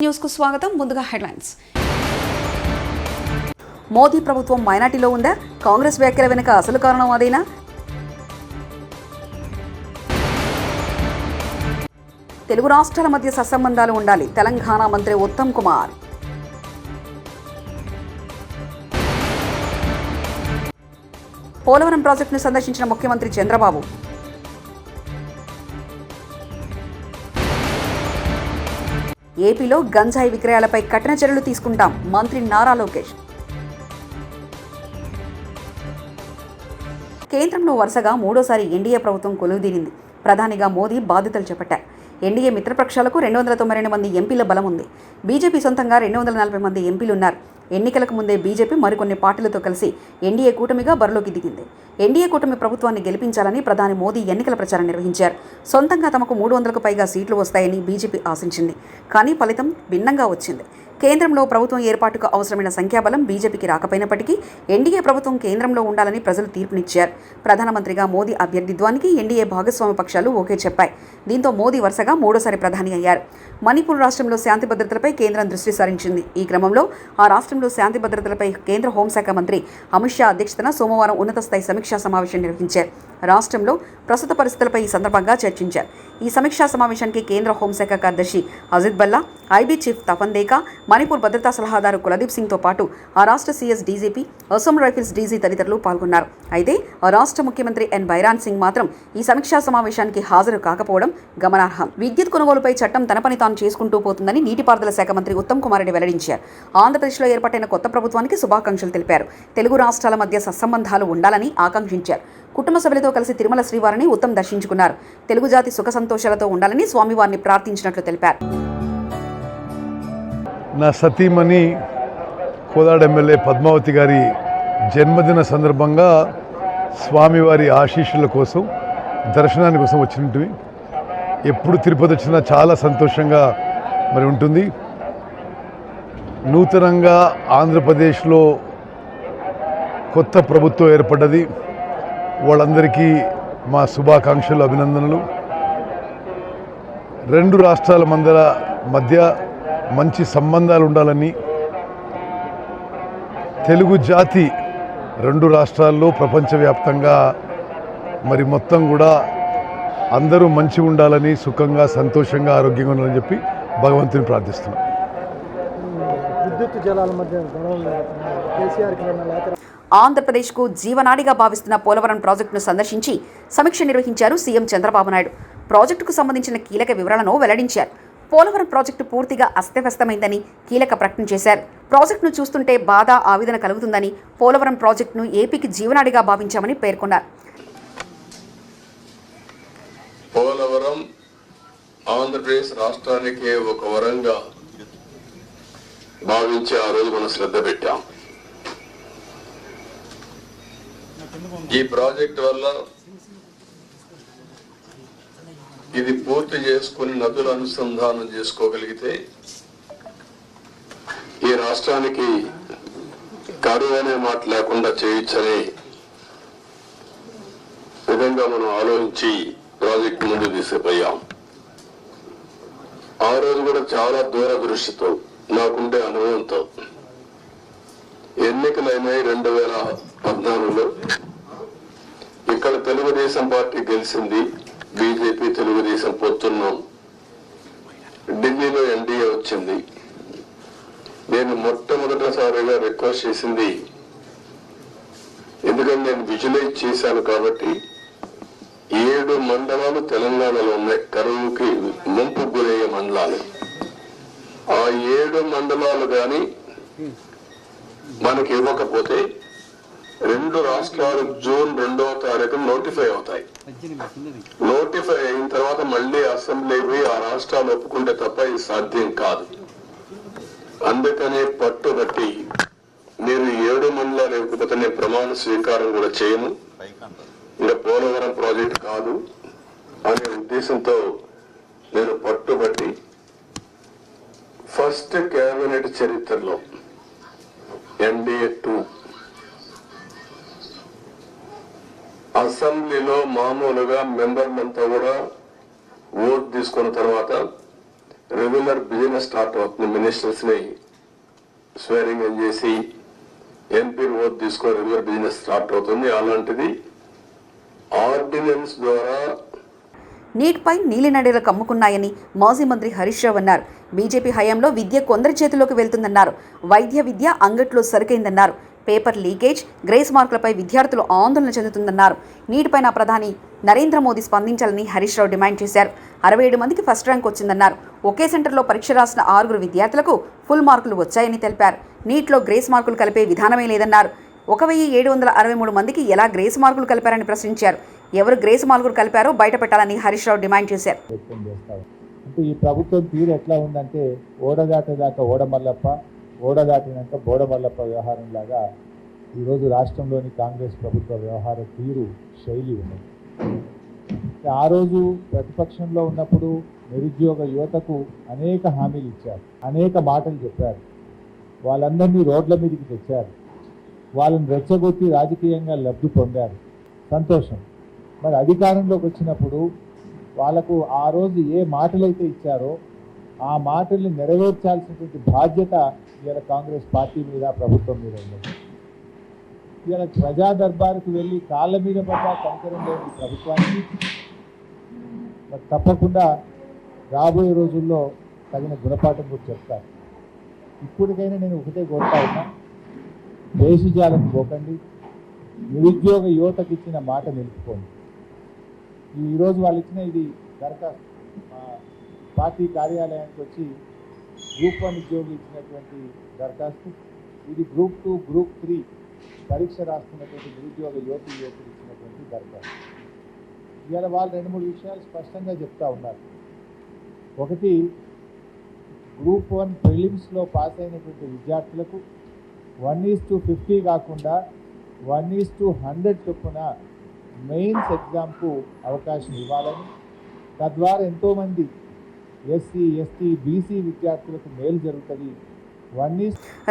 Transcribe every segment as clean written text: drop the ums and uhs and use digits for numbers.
News కు స్వాగతం. ముందుగా హెడ్లైన్స్. మోదీ ప్రభుత్వం మైనార్టీలో ఉందా? కాంగ్రెస్ వ్యాఖ్యల వెనుక అసలు కారణం అదేనా? తెలుగు రాష్ట్రాల మధ్య సత్సంబంధాలు ఉండాలి. తెలంగాణ మంత్రి ఉత్తమ్ కుమార్. పోలవరం ప్రాజెక్టును సందర్శించిన ముఖ్యమంత్రి చంద్రబాబు. ఏపీలో గంజాయి విక్రయాలపై కఠిన చర్యలు తీసుకుంటాం మంత్రి నారా లోకేష్. కేంద్రంలో వరుసగా మూడోసారి ఎన్డీఏ ప్రభుత్వం కొలువుదీరింది. ప్రధానిగా మోదీ బాధ్యతలు చేపట్టారు. ఎన్డీఏ మిత్రపక్షాలకు 292 మంది ఎంపీల బలం ఉంది. బీజేపీ సొంతంగా 240 మంది ఎంపీలు ఉన్నారు. ఎన్నికలకు ముందే బీజేపీ మరికొన్ని పార్టీలతో కలిసి ఎన్డీఏ కూటమిగా బరిలోకి దిగింది. ఎన్డీఏ కూటమి ప్రభుత్వాన్ని గెలిపించాలని ప్రధాని మోదీ ఎన్నికల ప్రచారం నిర్వహించారు. సొంతంగా తమకు 300కు పైగా సీట్లు వస్తాయని బీజేపీ ఆశించింది. కానీ ఫలితం భిన్నంగా వచ్చింది. కేంద్రంలో ప్రభుత్వం ఏర్పాటుకు అవసరమైన సంఖ్యాబలం బీజేపీకి రాకపోయినప్పటికీ ఎన్డీఏ ప్రభుత్వం కేంద్రంలో ఉండాలని ప్రజలు తీర్పునిచ్చారు. ప్రధానమంత్రిగా మోదీ అభ్యర్థిత్వానికి ఎన్డీఏ భాగస్వామ్య పక్షాలు ఓకే చెప్పాయి. దీంతో మోదీ వరుసగా మూడోసారి ప్రధాని అయ్యారు. మణిపూర్ రాష్ట్రంలో శాంతి భద్రతలపై కేంద్రం దృష్టి సారించింది. ఈ క్రమంలో ఆ రాష్ట్రంలో శాంతి భద్రతలపై కేంద్ర హోంశాఖ మంత్రి అమిత్ షా అధ్యక్షతన సోమవారం ఉన్నత స్థాయి సమీక్షా సమావేశం నిర్వహించారు. రాష్ట్రంలో ప్రస్తుత పరిస్థితులపై ఈ సందర్భంగా చర్చించారు. ఈ సమీక్షా సమావేశానికి కేంద్ర హోంశాఖ కార్యదర్శి అజిత్ బల్లా, ఐబీ చీఫ్ తపన్ దేకా, మణిపూర్ భద్రతా సలహాదారు కులదీప్ సింగ్తో పాటు ఆ రాష్ట్ర CS DGP, Assam rifles DG తదితరులు పాల్గొన్నారు. అయితే ఆ రాష్ట్ర ముఖ్యమంత్రి ఎన్ బైరాన్ సింగ్ మాత్రం ఈ సమీక్షా సమావేశానికి హాజరు కాకపోవడం గమనార్హం. విద్యుత్ కొనుగోలుపై చట్టం తన పని తాను చేసుకుంటూ పోతుందని నీటిపారుదల శాఖ మంత్రి ఉత్తమ్ కుమార్ రెడ్డి వెల్లడించారు. ఆంధ్రప్రదేశ్లో ఏర్పాటైన కొత్త ప్రభుత్వానికి శుభాకాంక్షలు తెలిపారు. తెలుగు రాష్ట్రాల మధ్య సత్సంబంధాలు ఉండాలని ఆకాంక్షించారు. కుటుంబ సభ్యులతో కలిసి తిరుమల శ్రీవారిని ఉత్తమ్ దర్శించుకున్నారు. తెలుగు జాతి సుఖ సంతోషాలతో ఉండాలని స్వామివారిని ప్రార్థించినట్లు తెలిపారు. నా సతీమణి కోదాడ ఎమ్మెల్యే పద్మావతి గారి జన్మదిన సందర్భంగా స్వామివారి ఆశీస్సుల కోసం దర్శనాని కోసం వచ్చినట్టు ఎప్పుడు తిరుపతి వచ్చినా చాలా సంతోషంగా మరి ఉంటుంది. నూతనంగా ఆంధ్రప్రదేశ్లో కొత్త ప్రభుత్వం ఏర్పడ్డది. వాళ్ళందరికీ మా శుభాకాంక్షలు, అభినందనలు. రెండు రాష్ట్రాల మధ్య మంచి సంబంధాలు ఉండాలని, తెలుగు జాతి రెండు రాష్ట్రాల్లో ప్రపంచవ్యాప్తంగా మరి మొత్తం కూడా అందరూ మంచిగా ఉండాలని, సుఖంగా సంతోషంగా ఆరోగ్యంగా ఉండాలని చెప్పి భగవంతుని ప్రార్థిస్తున్నాం. ఆంధ్రప్రదేశ్కు జీవనాడిగా భావిస్తున్న పోలవరం ప్రాజెక్టును సందర్శించి సమీక్ష నిర్వహించారు సీఎం చంద్రబాబు నాయుడు. ప్రాజెక్టుకు సంబంధించిన కీలక వివరాలను వెల్లడించారు. పోలవరం ప్రాజెక్టు పూర్తిగా అస్తవ్యస్తమైందని కీలక ప్రకటన చేశారు. ప్రాజెక్టును చూస్తుంటే బాధ, ఆవేదన కలుగుతుందని, పోలవరం ప్రాజెక్టును ఏపీకి జీవనాడిగా భావించామని పేర్కొన్నారు. పోలవరం ఆంధ్రప్రదేశ్ రాష్ట్రానికి ఒక వరంగా భావించి ఆ రోజు మనం శ్రద్ధ పెట్టాం. ఈ ప్రాజెక్ట్ వల్ల ఇది పూర్తి చేసుకుని నదుల అనుసంధానం చేసుకోగలిగితే ఈ రాష్ట్రానికి కరువు అనే మాట లేకుండా చేయొచ్చనే విధంగా మనం ఆలోచించి ప్రాజెక్ట్ ముందు తీసుకుపోయాం. ఆ రోజు కూడా చాలా దూరదృష్టితో, నాకుండే అనుభవంతో, ఎన్నికలైనాయి 2014లో. ఇక్కడ తెలుగుదేశం పార్టీ గెలిచింది, బీజేపీ తెలుగుదేశం పొత్తున్నాం. ఢిల్లీలో ఎన్డీఏ వచ్చింది. నేను మొట్టమొదటిసారిగా రిక్వెస్ట్ చేసింది, ఎందుకంటే నేను విజువలైజ్ చేశాను కాబట్టి, 7 మండలాలు తెలంగాణలో ఉన్నాయి, కరువుకి ముంపు గురయ్యే మండలాలు. ఆ 7 మండలాలు కానీ మనకి ఇవ్వకపోతే 2 రాష్ట్రాలు జూన్ 2వ తారీఖు నోటిఫై అవుతాయి. నోటిఫై అయిన తర్వాత మళ్ళీ అసెంబ్లీ పోయి ఆ రాష్ట్రాలు ఒప్పుకుంటే తప్ప ఇది సాధ్యం కాదు. అందుకనే పట్టుబట్టి మీరు 7 మండలాలు ఇవ్వకపోతే నేను ప్రమాణ స్వీకారం కూడా చేయను, ఇంకా పోలవరం ప్రాజెక్ట్ కాదు అనే ఉద్దేశంతో నేను పట్టుబట్టి ఫస్ట్ కేబినెట్ చరిత్రలో ఎన్డీఏ 2 అసెంబ్లీలో మామూలుగా మెంబర్లంతా కూడా ఓట్ తీసుకున్న తర్వాత రెగ్యులర్ బిజినెస్ స్టార్ట్ అవుతుంది. మినిస్టర్స్ ని స్వేరింగ్ ఇన్ చేసి ఎంపీ ఓట్ తీసుకో రెగ్యులర్ బిజినెస్ స్టార్ట్ అవుతుంది. అలాంటిది ఆర్డినెన్స్ ద్వారా నీట్పై నీలినడీలు కమ్ముకున్నాయని మాజీ మంత్రి హరీష్ రావు అన్నారు. బీజేపీ హయాంలో విద్య కొందరి చేతిలోకి వెళ్తుందన్నారు. వైద్య విద్య అంగట్లో సరుకైందన్నారు. పేపర్ లీకేజ్, గ్రేస్ మార్కులపై విద్యార్థులు ఆందోళన చెందుతుందన్నారు. నీటిపైన ప్రధాని నరేంద్ర మోదీ స్పందించాలని హరీష్ రావు డిమాండ్ చేశారు. 67 మందికి ఫస్ట్ ర్యాంక్ వచ్చిందన్నారు. ఒకే సెంటర్లో పరీక్ష రాసిన 6 విద్యార్థులకు ఫుల్ మార్కులు వచ్చాయని తెలిపారు. నీట్లో గ్రేస్ మార్కులు కలిపే విధానమే లేదన్నారు. 1763 మందికి ఎలా గ్రేస్ మార్కులు కలిపారని ప్రశ్నించారు. ఎవరు గ్రేస్ మార్కులు కలిపారో బయట పెట్టాలని హరీష్ రావు డిమాండ్ చేశారు. అంటే ఈ ప్రభుత్వం తీరు ఎట్లా ఉందంటే ఓడదాటేదాకా ఓడమల్లప్ప, ఓడదాటినాక బోడమల్లప్ప వ్యవహారం లాగా ఈరోజు రాష్ట్రంలోని కాంగ్రెస్ ప్రభుత్వ వ్యవహార తీరు శైలి ఉన్నది. ఆ రోజు ప్రతిపక్షంలో ఉన్నప్పుడు నిరుద్యోగ యువతకు అనేక హామీలు ఇచ్చారు, అనేక మాటలు చెప్పారు, వాళ్ళందరినీ రోడ్ల మీదకి తెచ్చారు, వాళ్ళని రెచ్చగొట్టి రాజకీయంగా లబ్ధి పొందారు. సంతోషం. మరి అధికారంలోకి వచ్చినప్పుడు వాళ్ళకు ఆ రోజు ఏ మాటలైతే ఇచ్చారో ఆ మాటల్ని నెరవేర్చాల్సినటువంటి బాధ్యత ఇవాళ కాంగ్రెస్ పార్టీ మీద, ప్రభుత్వం మీద ఉన్నది. ఇవాళ ప్రజా దర్బారుకు వెళ్ళి కాళ్ళ మీద పడ్డా కనికరం లేని ప్రభుత్వానికి మరి తప్పకుండా రాబోయే రోజుల్లో తగిన గుణపాఠం కూడా చెప్తారు. ఇప్పటికైనా నేను ఒకటే కోరుతా ఉన్నా, దేశజాలకు పోకండి, నిరుద్యోగ యువతకు ఇచ్చిన మాట నిలుపుకోండి. ఈరోజు వాళ్ళు ఇచ్చిన ఇది దరఖాస్తు పార్టీ కార్యాలయానికి వచ్చి గ్రూప్ 1 ఉద్యోగులు ఇచ్చినటువంటి దరఖాస్తు, ఇది గ్రూప్ 2, గ్రూప్ 3 పరీక్ష రాస్తున్నటువంటి నిరుద్యోగ యువతులు ఇచ్చినటువంటి దరఖాస్తు. ఇవాళ వాళ్ళు 2-3 విషయాలు స్పష్టంగా చెప్తా ఉన్నారు. ఒకటి, గ్రూప్ 1 ప్రిలిమ్స్లో పాస్ అయినటువంటి విద్యార్థులకు 1:50 కాకుండా 1:100 చొప్పున మెయిన్స్ ఎగ్జామ్కు అవకాశం ఇవ్వాలని, తద్వారా ఎంతోమంది ఎస్సీ, ఎస్టీ, బీసీ విద్యార్థులకు మేలు జరుగుతుంది.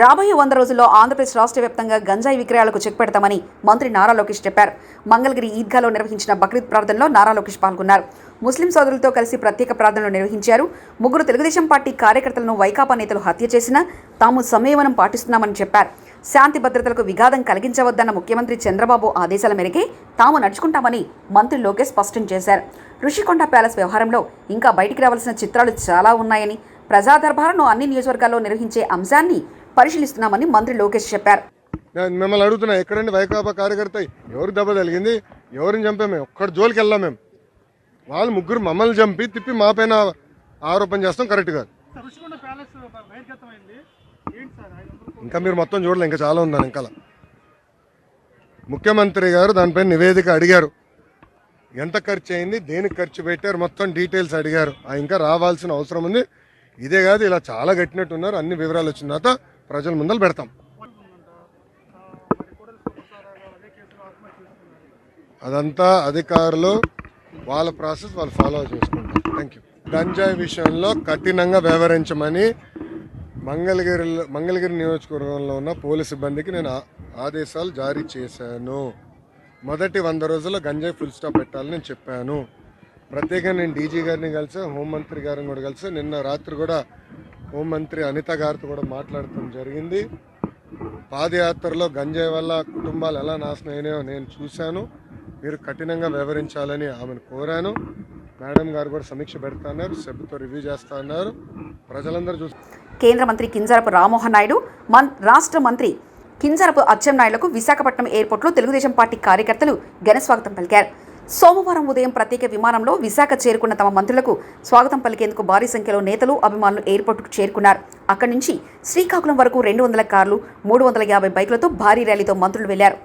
రాబోయే 100 రోజుల్లో ఆంధ్రప్రదేశ్ రాష్ట్ర వ్యాప్తంగా గంజాయి విక్రయాలకు చెక్ పెడతామని మంత్రి నారా లోకేష్ చెప్పారు. మంగళగిరి ఈద్గాలో నిర్వహించిన బక్రీద్ ప్రార్థనలో నారా లోకేష్ పాల్గొన్నారు. ముస్లిం సోదరులతో కలిసి ప్రత్యేక ప్రార్థనలు నిర్వహించారు. 3 తెలుగుదేశం పార్టీ కార్యకర్తలను వైకాపా నేతలు హత్య చేసినా తాము సంయమనం పాటిస్తున్నామని చెప్పారు. శాంతి భద్రతలకు విఘాతం కలిగించవద్దన్న ముఖ్యమంత్రి చంద్రబాబు ఆదేశాల మేరకే తాము నడుచుకుంటామని మంత్రి లోకేష్ స్పష్టం చేశారు. ఋషికొండ ప్యాలెస్ వ్యవహారంలో ఇంకా బయటికి రావాల్సిన చిత్రాలు చాలా ఉన్నాయని, ప్రజా దర్బారును అన్ని నియోజకవర్గాల్లో నిర్వహించే అంశాన్ని పరిశీలిస్తున్నామని మంత్రి లోకేష్ చెప్పారు. మిమ్మల్ని అడుగుతున్నా, ఎక్కడండి వైకాపా కార్యకర్త, ఎవరు దెబ్బ తగిలింది, ఎవరిని చంపామే, ఒక్కడి జోలికి వెళ్ళాం మేము. వాళ్ళు 3 మమ్మల్ని చంపి తిప్పి మా పైన ఆరోపణ చేస్తాం, కరెక్ట్ కాదు. ఇంకా మీరు మొత్తం చూడలే, ఇంకా చాలా ఉందని. ఇంకా ముఖ్యమంత్రి గారు దానిపైన నివేదిక అడిగారు, ఎంత ఖర్చు అయింది, దేనికి ఖర్చు పెట్టారు, మొత్తం డీటెయిల్స్ అడిగారు. ఇంకా రావాల్సిన అవసరం ఉంది. ఇదే కాదు, ఇలా చాలా కట్టినట్టున్నారు. అన్ని వివరాలు వచ్చిన తర్వాత ప్రజల ముందర పెడతాం. అదంతా అధికారులు వాళ్ళ ప్రాసెస్ వాళ్ళు ఫాలో చేసుకుంటారు. Thank you. గంజాయి విషయంలో కఠినంగా వ్యవహరించమని మంగళగిరి నియోజకవర్గంలో ఉన్న పోలీసు సిబ్బందికి నేను ఆదేశాలు జారీ చేశాను. మొదటి 100 రోజుల్లో గంజాయి ఫుల్ స్టాప్ పెట్టాలని నేను చెప్పాను. ప్రత్యేకంగా నేను డీజీ గారిని కలిసి, హోంమంత్రి గారిని కూడా కలిసి, నిన్న రాత్రి కూడా హోంమంత్రి అనిత గారితో కూడా మాట్లాడటం జరిగింది. పాదయాత్రలో గంజాయి వల్ల కుటుంబాలు ఎలా నాశనం అయినాయో నేను చూశాను. మీరు కఠినంగా వ్యవహరించాలని ఆమెను కోరాను. మేడం గారు కూడా సమీక్ష పెడతా అన్నారు, సభ్యుతో రివ్యూ చేస్తా అన్నారు. ప్రజలందరూ చూస్తారు. కేంద్ర మంత్రి కింజరపు రామ్మోహన్ నాయుడు, రాష్ట్ర మంత్రి కింజరపు అచ్చెన్నాయుడులకు విశాఖపట్నం ఎయిర్పోర్ట్లో తెలుగుదేశం పార్టీ కార్యకర్తలు ఘనస్వాగతం పలికారు. సోమవారం ఉదయం ప్రత్యేక విమానంలో విశాఖ చేరుకున్న తమ మంత్రులకు స్వాగతం పలికేందుకు భారీ సంఖ్యలో నేతలు, అభిమానులు ఎయిర్పోర్టుకు చేరుకున్నారు. అక్కడి నుంచి శ్రీకాకుళం వరకు 200 కార్లు, 350 బైకులతో భారీ ర్యాలీతో మంత్రులు వెళ్లారు.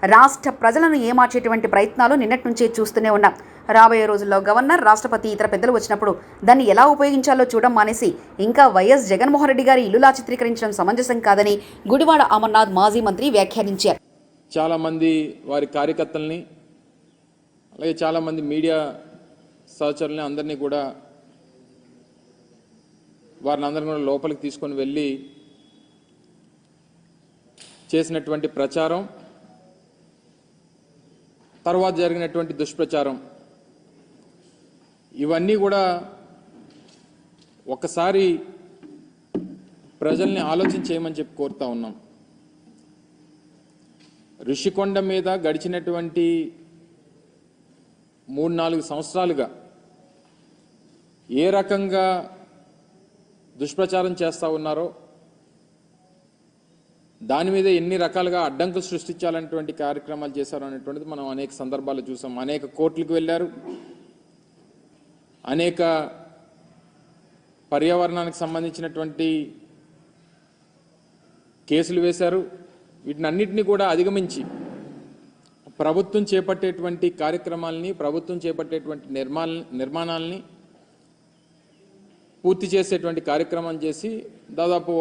రాష్ట్ర ప్రజలను ఏమార్చేటువంటి ప్రయత్నాలు నిన్నటి నుంచే చూస్తూనే ఉన్నాం. రాబోయే రోజుల్లో గవర్నర్, రాష్ట్రపతి, ఇతర పెద్దలు వచ్చినప్పుడు దాన్ని ఎలా ఉపయోగించాలో చూడడం మానేసి ఇంకా వైఎస్ జగన్మోహన్ రెడ్డి గారి ఇల్లులా చిత్రీకరించడం సమంజసం కాదని గుడివాడ అమర్నాథ్ మాజీ మంత్రి వ్యాఖ్యానించారు. చాలామంది వారి కార్యకర్తల్ని, అలాగే చాలామంది మీడియా సహచరుల్ని అందరినీ కూడా వారిని అందరినీ కూడా లోపలికి తీసుకొని వెళ్ళి చేసినటువంటి ప్రచారం, తర్వాత జరిగినటువంటి దుష్ప్రచారం, ఇవన్నీ కూడా ఒకసారి ప్రజల్ని ఆలోచన చేయమని చెప్పి కోరుతా ఉన్నాం. ఋషికొండ మీద గడిచినటువంటి 3-4 సంవత్సరాలుగా ఏ రకంగా దుష్ప్రచారం చేస్తూ ఉన్నారో, దాని మీద ఎన్ని రకాలుగా అడ్డంకులు సృష్టించాలనేటువంటి కార్యక్రమాలు చేశారు అనేటువంటిది మనం అనేక సందర్భాలు చూసాం. అనేక కోర్టులకు వెళ్ళారు, అనేక పర్యావరణానికి సంబంధించినటువంటి కేసులు వేశారు. వీటిని అన్నిటినీ కూడా అధిగమించి ప్రభుత్వం చేపట్టేటువంటి కార్యక్రమాలని, ప్రభుత్వం చేపట్టేటువంటి నిర్మాణాలని పూర్తి చేసేటువంటి కార్యక్రమం చేసి దాదాపు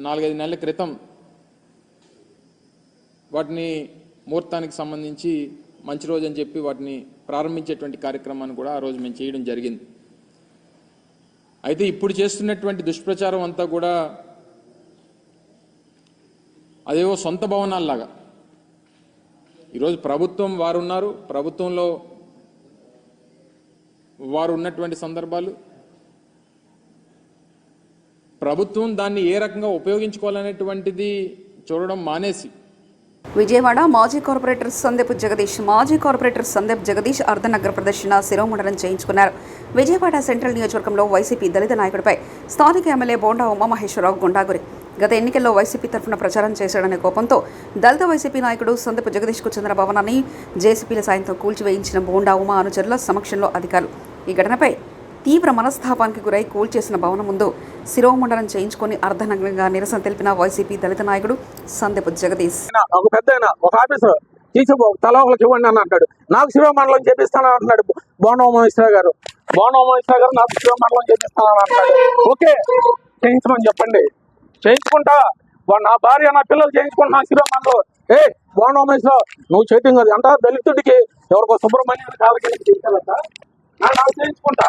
4-5 నెలల క్రితం వాటిని ముహూర్తానికి సంబంధించి మంచి రోజు అని చెప్పి వాటిని ప్రారంభించేటువంటి కార్యక్రమాన్ని కూడా ఆ రోజు మేము చేయడం జరిగింది. అయితే ఇప్పుడు చేస్తున్నటువంటి దుష్ప్రచారం అంతా కూడా అదేవో సొంత భవనాల్లాగా, ఈరోజు ప్రభుత్వం వారు ఉన్నారు, ప్రభుత్వంలో వారు ఉన్నటువంటి సందర్భాలు, ప్రభుత్వం దాన్ని ఏ రకంగా ఉపయోగించుకోవాలనేటువంటిది చూడడం మానేసి విజయవాడ మాజీ కార్పొరేటర్ సందీప్ జగదీష్ అర్ధనగర ప్రదర్శన శిరోముండనం చేయించుకున్నారు. విజయవాడ సెంట్రల్ నియోజకవర్గంలో వైసీపీ దళిత నాయకుడిపై స్థానిక ఎమ్మెల్యే బోండా ఉమామహేశ్వరరావు గుండాగురి గత ఎన్నికల్లో వైసీపీ తరఫున ప్రచారం చేశాడనే కోపంతో దళిత వైసీపీ నాయకుడు సందీప్ జగదీష్కు చెందిన భవనాన్ని జేసీపీల సాయంతో కూల్చివేయించిన బోండా ఉమా అనుచరుల సమక్షంలో అధికారులు ఈ ఘటనపై తీవ్ర మనస్తాపానికి గురై కూల్చేసిన భవనం ముందు శిరోమండనం చేయించుకుని అర్ధనగ్నంగా నిరసన తెలిపిన వైసీపీ దళిత నాయకుడు సందీప్ జగదీష్. ఒక పెద్ద ఒక ఆఫీసర్ తీసి తల ఒకరికి ఇవ్వండి అని అంటాడు. నాకు శిరోమండలం చేపిస్తానని అంటున్నాడు బోండా ఉమామహేశ్వరరావు గారు. నాకు శిరోమండలం చేపిస్తానని అంటున్నాడు. ఓకే, చేయించమని చెప్పండి, చేయించుకుంటా. నా భార్య, నా పిల్లలు చేయించుకుంటా శిరోమండలం. బోండా ఉమామహేశ్వరరావు నువ్వు చేయటం కదా అంట. దళితుడికి ఎవరికో సుబ్రహ్మణ్యం కాలకి చేయించాలంట. నాకు చేయించుకుంటా.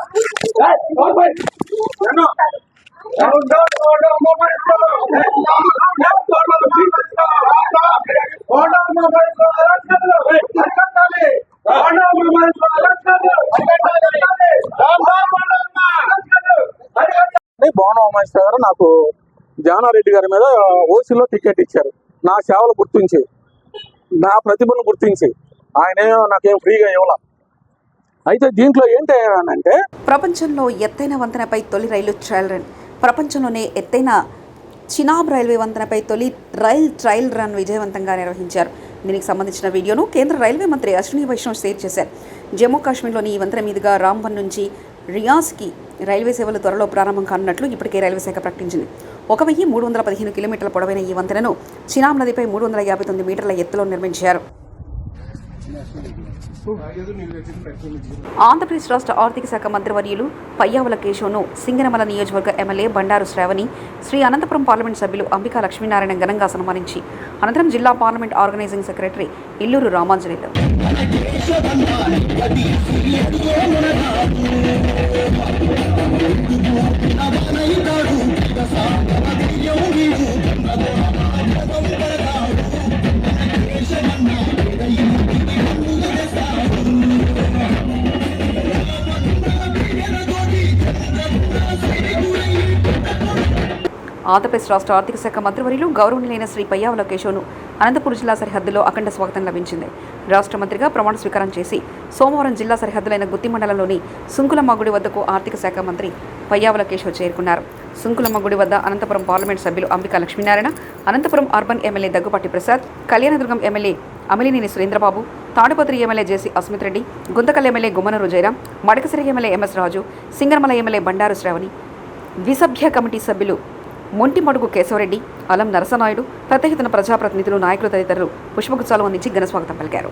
బోండా ఉమామహేశ్వరరావు గారు నాకు జానారెడ్డి గారి మీద ఓసీలో టికెట్ ఇచ్చారు. నా సేవలు గుర్తించి, నా ప్రతిభను గుర్తించి ఆయన నాకేం ఫ్రీగా ఇవ్వాల. అయితే దీంట్లో ఏంటి అంటే, ప్రపంచంలో ఎత్తైన వంతెనపై తొలి రైలు ట్రయల్ రన్. ప్రపంచంలోనే ఎత్తైన చినాబ్ రైల్వే వంతెనపై తొలి ట్రయల్ రన్ విజయవంతంగా నిర్వహించారు. దీనికి సంబంధించిన వీడియోను కేంద్ర రైల్వే మంత్రి అశ్విని వైష్ణవ్ షేర్ చేశారు. జమ్మూ కాశ్మీర్లోని ఈ వంతెన మీదుగా రాంబన్ నుంచి రియాజ్కి రైల్వే సేవలు త్వరలో ప్రారంభం కానున్నట్లు ఇప్పటికే రైల్వే శాఖ ప్రకటించింది. 1315 కిలోమీటర్ల పొడవైన ఈ వంతెనను చినాబ్ నదిపై 359 మీటర్ల ఎత్తులో నిర్మించారు. ఆంధ్రప్రదేశ్ రాష్ట్ర ఆర్థిక శాఖ మంత్రివర్యులు పయ్యావుల కేశవ్ను సింగనమల నియోజకవర్గ ఎమ్మెల్యే బండారు శ్రావణి, శ్రీ అనంతపురం పార్లమెంట్ సభ్యులు అంబికా లక్ష్మీనారాయణ ఘనంగా సన్మానించి అనంతరం జిల్లా parliament organising secretary Illuru Ramanjaneyulu Andhra Pradesh రాష్ట్ర ఆర్థిక శాఖ మంత్రివర్యులు గౌరవనీయులైన శ్రీ పయ్యావుల కేశవ్ను అనంతపురం జిల్లా సరిహద్దులో అఖండ స్వాగతం లభించింది. రాష్ట్ర మంత్రిగా ప్రమాణ స్వీకారం చేసి సోమవారం జిల్లా సరిహద్దులైన గుత్తి మండలంలోని సుంకులమ్మ గుడి వద్దకు ఆర్థిక శాఖ మంత్రి పయ్యావుల కేశవ్ చేరుకున్నారు. సుంకులమ్మ గుడి వద్ద అనంతపురం పార్లమెంట్ సభ్యులు Ambika Lakshminarayana, Anantapuram urban MLA Daggupati Prasad, Kalyandurgam MLA Amilineni Surendrababu, Tadipatri MLA JC Asmith Reddy, Guntakal MLA Gummanur Jayaram, Madakasira MLA MS Raju, Singanamala MLA Bandaru Sravani, ద్విసభ్య కమిటీ సభ్యులు మొంటిమడుగు కేశవరెడ్డి, అలం నరసనాయుడు, పెద్ద ఎత్తున ప్రజాప్రతినిధులు, నాయకులు తదితరులు పుష్పగుచ్చాలు అందించి ఘనస్వాగతం పలికారు.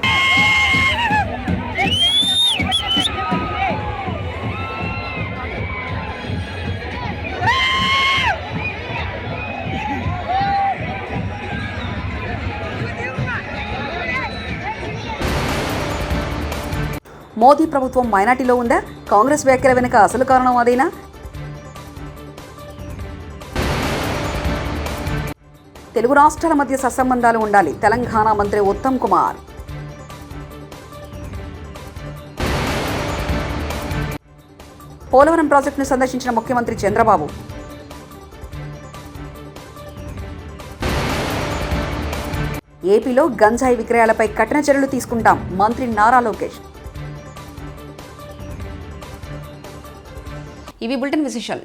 మోదీ ప్రభుత్వం మైనార్టీలో ఉందా? కాంగ్రెస్ వ్యాఖ్యల వెనుక అసలు కారణం అదేనా? తెలుగు రాష్ట్రాల మధ్య సత్సంబంధాలు ఉండాలి. తెలంగాణ మంత్రి ఉత్తమ్ కుమార్. పోలవరం ప్రాజెక్టును సందర్శించిన ముఖ్యమంత్రి చంద్రబాబు. ఏపీలో గంజాయి విక్రయాలపై కఠిన చర్యలు తీసుకుంటాం. మంత్రి నారా లోకేష్. ఇవి బులెటిన్ విశేషాలు.